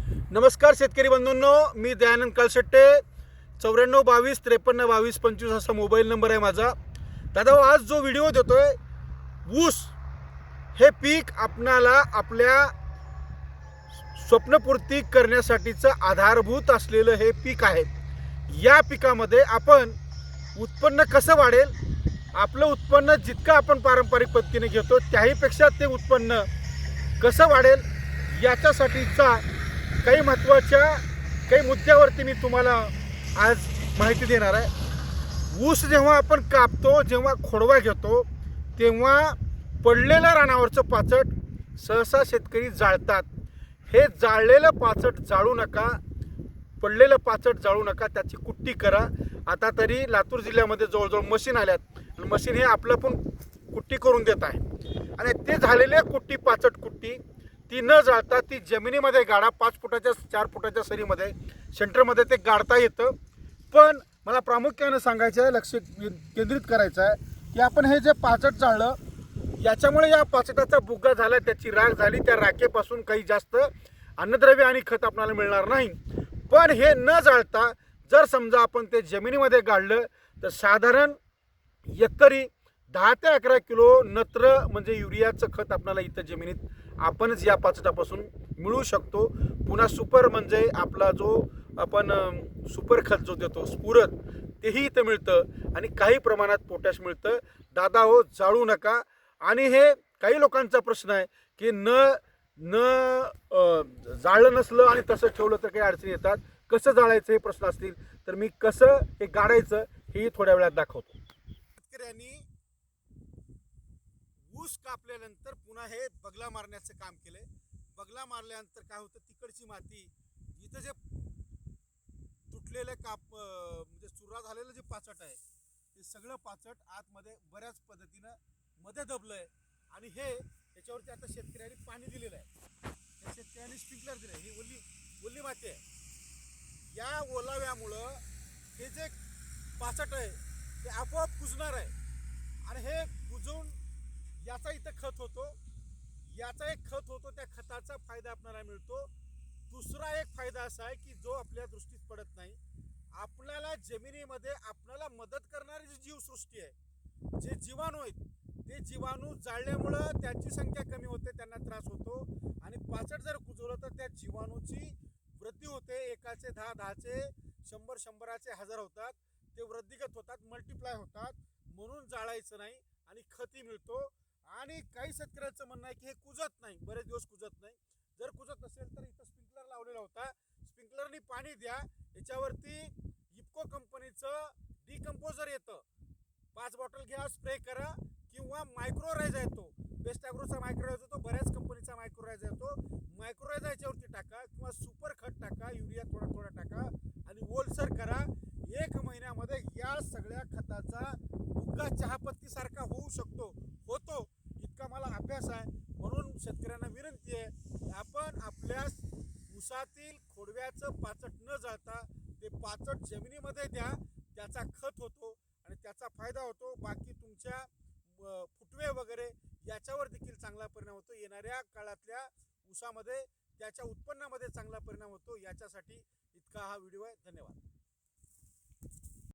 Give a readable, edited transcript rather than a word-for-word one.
नमस्कार शेतकरी बंधूंनो, मी दयानंद कळसट्टे. 9422532225 असा मोबाईल नंबर आहे माझा. दादा, आज जो व्हिडिओ देतोय, ऊस हे पीक आपणाला आपल्या स्वप्नपूर्ती करण्यासाठीचं आधारभूत असलेलं हे पीक आहे. या पिकामध्ये आपण उत्पन्न कसं वाढेल, आपलं उत्पन्न जितकं आपण पारंपरिक पद्धतीने घेतो त्याहीपेक्षा ते उत्पन्न कसं वाढेल याच्यासाठीचा काही महत्त्वाच्या काही मुद्द्यावरती मी तुम्हाला आज माहिती देणार आहे. ऊस जेव्हा आपण कापतो, जेव्हा खोडवा घेतो, तेव्हा पडलेलं रानावरचं पाचट सहसा शेतकरी जाळतात. हे जाळलेलं पाचट जाळू नका, पडलेलं पाचट जाळू नका, त्याची कुट्टी करा. आता तरी लातूर जिल्ह्यामध्ये जवळजवळ मशीन आल्यात, मशीन हे आपलं पण कुट्टी करून देत आहे. आणि ते झालेले कुट्टी, पाचट कुट्टी ती न जाळता ती जमिनीमध्ये गाडा. 5 फुटाच्या 4 फुटाच्या सरीमध्ये सेंटरमध्ये ते गाडता येतं. पण मला प्रामुख्याने सांगायचं आहे, लक्ष केंद्रित करायचं आहे की आपण हे जे पाचट जाळलं याच्यामुळे या पाचटाचा बुग्गा झाला, त्याची राख झाली. त्या राखेपासून काही जास्त अन्नद्रव्य आणि खत आपल्याला मिळणार नाही. पण हे न जाळता जर समजा आपण ते जमिनीमध्ये गाडलं तर साधारण एकरी 10 ते 11 किलो नत्र म्हणजे युरियाचं खत आपल्याला इथं जमिनीत आपणच या पाचटापासून मिळू शकतो. पुन्हा सुपर म्हणजे आपला जो आपण सुपर खत जो देतो स्फुरद, तेही इथं मिळतं आणि काही प्रमाणात पोटॅश मिळतं. दादा हो, जाळू नका. आणि हे काही लोकांचा प्रश्न आहे की न जाळलं नसलं आणि तसं ठेवलं तर काही अडचणी येतात. कसं जाळायचं हे प्रश्न असतील तर मी कसं हे गाडायचं हेही थोड्या वेळात दाखवतो. शेतकऱ्यांनी ऊस कापल्यानंतर पुन्हा हे बगला मारण्याचं काम केलंय. बगला मारल्यानंतर काय होतं, तिकडची माती, इथं जे तुटलेलं म्हणजे चुरा झालेलं जे पाचट आहे ते सगळं पाचट आतमध्ये बऱ्याच पद्धतीनं मध्ये दबलंय. आणि हे याच्यावरती आता शेतकऱ्यांनी पाणी दिलेलं आहे. त्या शेतकऱ्यांनी स्प्रिंकलर दिलंय. ही ओली माती आहे. या ओलाव्यामुळं हे जे पाचट आहे ते आपोआप कुजणार आहे आणि हे कुजून याचा इथं खत होतो. याचा एक खत होतो, त्या खताचा फायदा आपल्याला मिळतो. दुसरा एक फायदा असा आहे की जो आपल्या दृष्टीत पडत नाही, आपल्याला जमिनीमध्ये आपल्याला मदत करणारी जी जीवसृष्टी आहे, जे जीवाणू आहेत, ते जीवाणू जाळल्यामुळं त्यांची संख्या कमी होते, त्यांना त्रास होतो. आणि पाचट जर कुजवलं तर त्या जीवाणूची वृद्धी होते. एकाचे 10, 10चे 100, 100चे 1000 होतात. ते वृद्धिगत होतात, मल्टिप्लाय होतात. म्हणून जाळायचं नाही आणि खती मिळतो. आणि काही शेतकऱ्यांचं म्हणणं आहे की हे कुजत नाही, बरेच दिवस कुजत नाही. जर कुजत नसेल तर इथं स्प्रिंकलर लावलेला होता, स्प्रिंकलरनी पाणी द्या. याच्यावरती इफको कंपनीचं डिकम्पोजर येतं, 5 बॉटल घ्या, स्प्रे करा. किंवा मायक्रोरायझा येतो, बेस्ट ॲग्रोचा मायक्रोरायझा येतो, बऱ्याच कंपनीचा मायक्रोरायझा येतो. मायक्रोरायझा याच्यावरती टाका किंवा सुपर खत टाका, युरिया थोडा थोडा टाका आणि ओलसर करा. 1 महिन्यामध्ये या सगळ्या खताचा बुग्गा चहापत्तीसारखा होऊ शकतो, होतो, इतका मला अभ्यास आहे. म्हणून शेतकऱ्यांना विनंती आहे, आपण आपल्या ऊसातील खोडव्याचं पाचट न जाळता ते पाचट जमिनीमध्ये द्या. त्याचा खत होतो आणि त्याचा फायदा होतो. बाकी तुमच्या फुटवे वगैरे याच्यावर देखील चांगला परिणाम होतो. येणाऱ्या काळातल्या ऊसामध्ये त्याच्या उत्पन्नामध्ये चांगला परिणाम होतो. याच्यासाठी इतका हा व्हिडिओ आहे. धन्यवाद.